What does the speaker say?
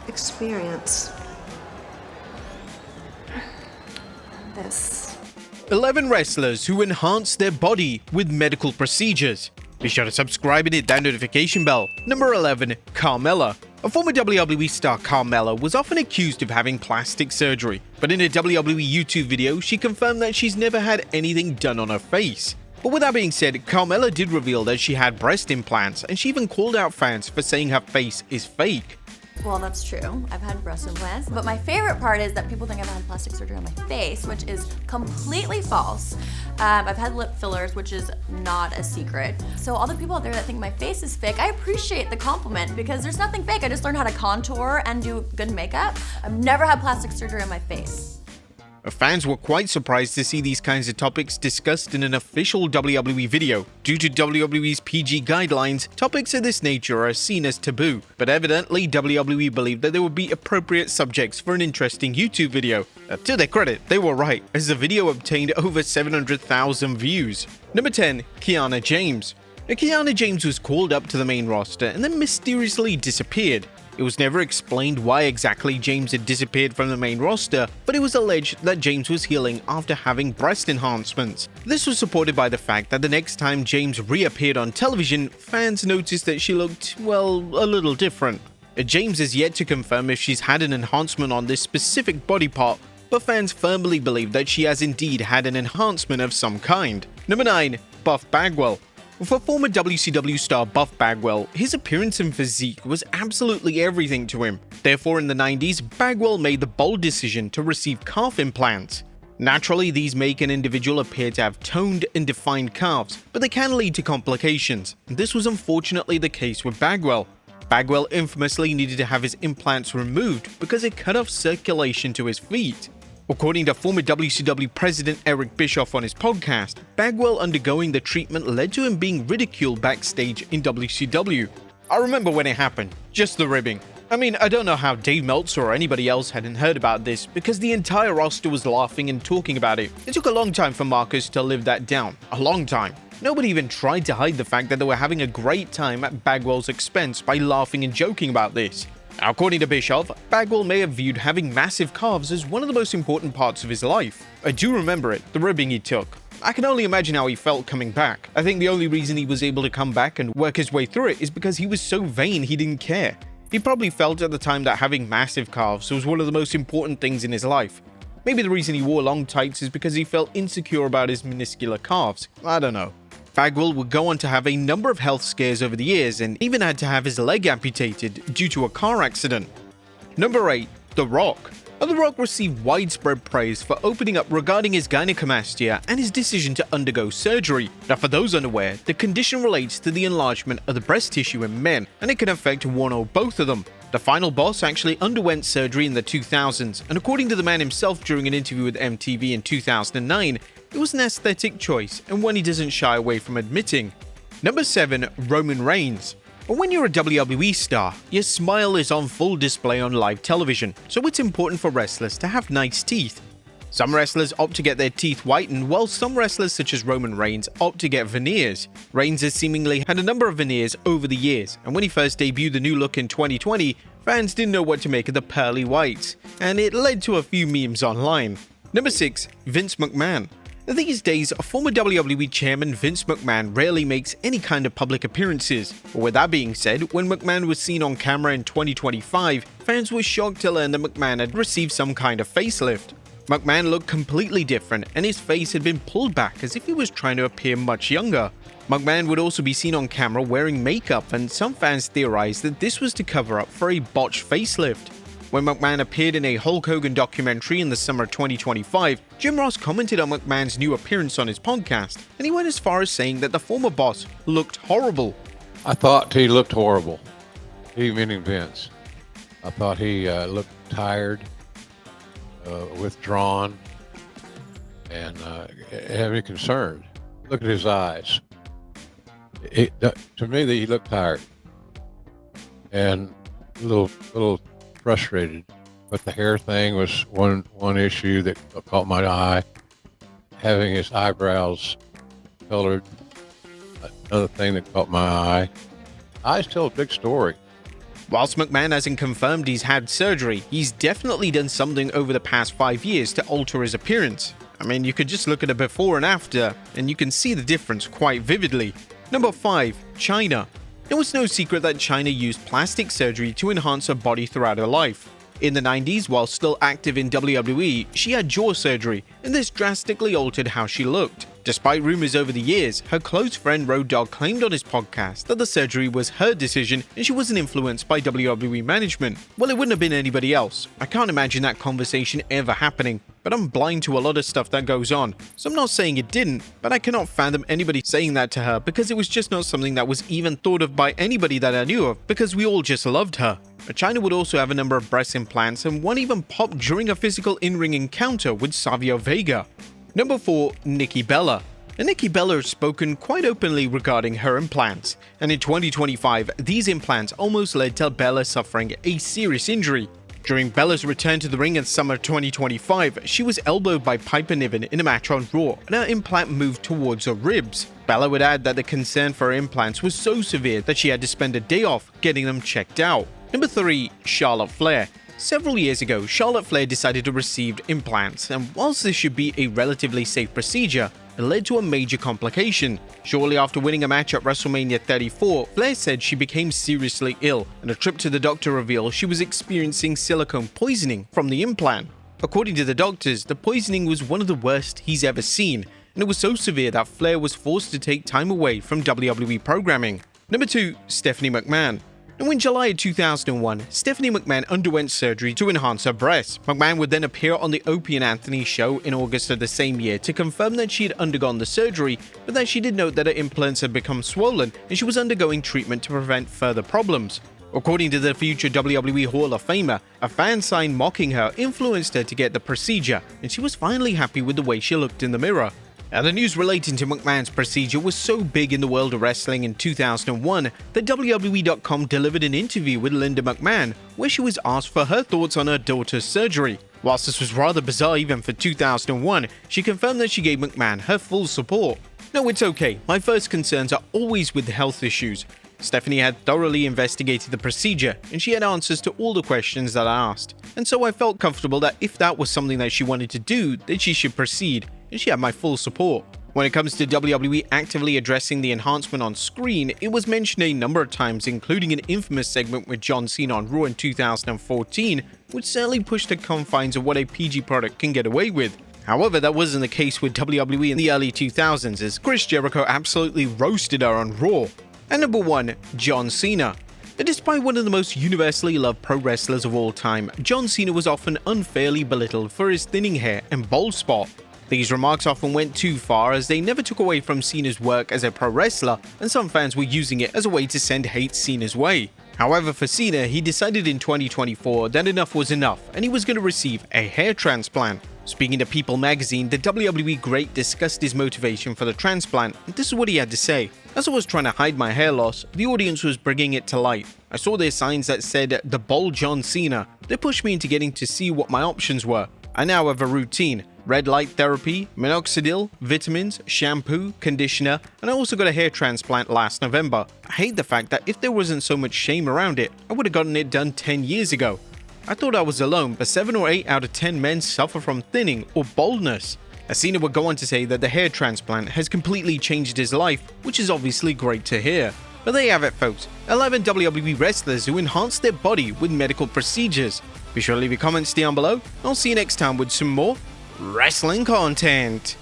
experience this. 11 wrestlers who enhance their body with medical procedures. Be sure to subscribe and hit that notification bell. Number 11. Carmella. A former WWE star, Carmella was often accused of having plastic surgery, but in a WWE YouTube video, she confirmed that she's never had anything done on her face. But with that being said, Carmella did reveal that she had breast implants, and she even called out fans for saying her face is fake. Well, that's true. I've had breast implants, but my favorite part is that people think I've had plastic surgery on my face, which is completely false. I've had lip fillers, which is not a secret. So all the people out there that think my face is fake, I appreciate the compliment because there's nothing fake. I just learned how to contour and do good makeup. I've never had plastic surgery on my face. Fans were quite surprised to see these kinds of topics discussed in an official WWE video. Due to WWE's PG guidelines, topics of this nature are seen as taboo, but evidently WWE believed that there would be appropriate subjects for an interesting YouTube video. To their credit, they were right, as the video obtained over 700,000 views. Number 10. Kiana James. Kiana James was called up to the main roster and then mysteriously disappeared. It was never explained why exactly James had disappeared from the main roster, but it was alleged that James was healing after having breast enhancements. This was supported by the fact that the next time James reappeared on television, fans noticed that she looked, well, a little different. James has yet to confirm if she's had an enhancement on this specific body part, but fans firmly believe that she has indeed had an enhancement of some kind. Number 9. Buff Bagwell. For former WCW star Buff Bagwell, his appearance and physique was absolutely everything to him. Therefore, in the 90s, Bagwell made the bold decision to receive calf implants. Naturally, these make an individual appear to have toned and defined calves, but they can lead to complications. This was unfortunately the case with Bagwell. Bagwell infamously needed to have his implants removed because it cut off circulation to his feet. According to former WCW president Eric Bischoff on his podcast, Bagwell undergoing the treatment led to him being ridiculed backstage in WCW. I remember when it happened, just the ribbing. I mean, I don't know how Dave Meltzer or anybody else hadn't heard about this because the entire roster was laughing and talking about it. It took a long time for Marcus to live that down. A long time. Nobody even tried to hide the fact that they were having a great time at Bagwell's expense by laughing and joking about this. Now, according to Bischoff, Bagwell may have viewed having massive calves as one of the most important parts of his life. I do remember it, the ribbing he took. I can only imagine how he felt coming back. I think the only reason he was able to come back and work his way through it is because he was so vain he didn't care. He probably felt at the time that having massive calves was one of the most important things in his life. Maybe the reason he wore long tights is because he felt insecure about his minuscular calves. I don't know. Bagwell would go on to have a number of health scares over the years and even had to have his leg amputated due to a car accident. Number 8. The Rock. The Rock received widespread praise for opening up regarding his gynecomastia and his decision to undergo surgery. Now, for those unaware, the condition relates to the enlargement of the breast tissue in men, and it can affect one or both of them. The final boss actually underwent surgery in the 2000s, and according to the man himself during an interview with MTV in 2009, it was an aesthetic choice and one he doesn't shy away from admitting. Number 7. Roman Reigns. When you're a WWE star, your smile is on full display on live television, so it's important for wrestlers to have nice teeth. Some wrestlers opt to get their teeth whitened, while some wrestlers such as Roman Reigns opt to get veneers. Reigns has seemingly had a number of veneers over the years, and when he first debuted the new look in 2020, fans didn't know what to make of the pearly whites, and it led to a few memes online. Number 6. Vince McMahon. These days, former WWE chairman Vince McMahon rarely makes any kind of public appearances. But with that being said, when McMahon was seen on camera in 2025, fans were shocked to learn that McMahon had received some kind of facelift. McMahon looked completely different, and his face had been pulled back as if he was trying to appear much younger. McMahon would also be seen on camera wearing makeup, and some fans theorized that this was to cover up for a botched facelift. When McMahon appeared in a Hulk Hogan documentary in the summer of 2025, Jim Ross commented on McMahon's new appearance on his podcast, and he went as far as saying that the former boss looked horrible. I thought he looked horrible. He meaning Vince. I thought he looked tired, withdrawn, and having concerns. Look at his eyes. To me, he looked tired and a little frustrated. But the hair thing was one issue that caught my eye. Having his eyebrows colored, another thing that caught my eye. Eyes tell a big story. Whilst McMahon hasn't confirmed he's had surgery, he's definitely done something over the past 5 years to alter his appearance. I mean, you could just look at a before and after, and you can see the difference quite vividly. Number 5. Chyna. It was no secret that Chyna used plastic surgery to enhance her body throughout her life. In the 90s, while still active in WWE, she had jaw surgery, and this drastically altered how she looked. Despite rumors over the years, her close friend Road Dogg claimed on his podcast that the surgery was her decision and she wasn't influenced by WWE management. Well, it wouldn't have been anybody else. I can't imagine that conversation ever happening, but I'm blind to a lot of stuff that goes on. So I'm not saying it didn't, but I cannot fathom anybody saying that to her because it was just not something that was even thought of by anybody that I knew of because we all just loved her. Chyna would also have a number of breast implants, and one even popped during a physical in-ring encounter with Savio Vega. Number 4. Nikki Bella. Nikki Bella has spoken quite openly regarding her implants, and in 2025, these implants almost led to Bella suffering a serious injury. During Bella's return to the ring in summer 2025, she was elbowed by Piper Niven in a match on Raw, and her implant moved towards her ribs. Bella would add that the concern for her implants was so severe that she had to spend a day off getting them checked out. Number 3. Charlotte Flair. Several years ago, Charlotte Flair decided to receive implants, and whilst this should be a relatively safe procedure, it led to a major complication. Shortly after winning a match at WrestleMania 34, Flair said she became seriously ill, and a trip to the doctor revealed she was experiencing silicone poisoning from the implant. According to the doctors, the poisoning was one of the worst he's ever seen, and it was so severe that Flair was forced to take time away from WWE programming. Number 2. Stephanie McMahon. Now, in July of 2001, Stephanie McMahon underwent surgery to enhance her breasts. McMahon would then appear on the Opie and Anthony show in August of the same year to confirm that she had undergone the surgery, but that she did note that her implants had become swollen and she was undergoing treatment to prevent further problems. According to the future WWE Hall of Famer, a fan sign mocking her influenced her to get the procedure, and she was finally happy with the way she looked in the mirror. Now, the news relating to McMahon's procedure was so big in the world of wrestling in 2001 that WWE.com delivered an interview with Linda McMahon where she was asked for her thoughts on her daughter's surgery. Whilst this was rather bizarre even for 2001, she confirmed that she gave McMahon her full support. No, it's okay. My first concerns are always with the health issues. Stephanie had thoroughly investigated the procedure, and she had answers to all the questions that I asked. And so I felt comfortable that if that was something that she wanted to do, then she should proceed, and she had my full support. When it comes to WWE actively addressing the enhancement on screen, it was mentioned a number of times, including an infamous segment with John Cena on Raw in 2014, which certainly pushed the confines of what a PG product can get away with. However, that wasn't the case with WWE in the early 2000s, as Chris Jericho absolutely roasted her on Raw. And number 1, John Cena. Despite one of the most universally loved pro wrestlers of all time, John Cena was often unfairly belittled for his thinning hair and bald spot. These remarks often went too far, as they never took away from Cena's work as a pro wrestler, and some fans were using it as a way to send hate Cena's way. However, for Cena, he decided in 2024 that enough was enough, and he was going to receive a hair transplant. Speaking to People magazine, the WWE great discussed his motivation for the transplant, and this is what he had to say. As I was trying to hide my hair loss, the audience was bringing it to light. I saw their signs that said, "The Bald John Cena." They pushed me into getting to see what my options were. I now have a routine: red light therapy, minoxidil, vitamins, shampoo, conditioner, and I also got a hair transplant last November. I hate the fact that if there wasn't so much shame around it, I would have gotten it done 10 years ago. I thought I was alone, but 7 or 8 out of 10 men suffer from thinning or baldness. Cena would go on to say that the hair transplant has completely changed his life, which is obviously great to hear. But there you have it, folks. 11 WWE wrestlers who enhanced their body with medical procedures. Be sure to leave your comments down below. I'll see you next time with some more wrestling content.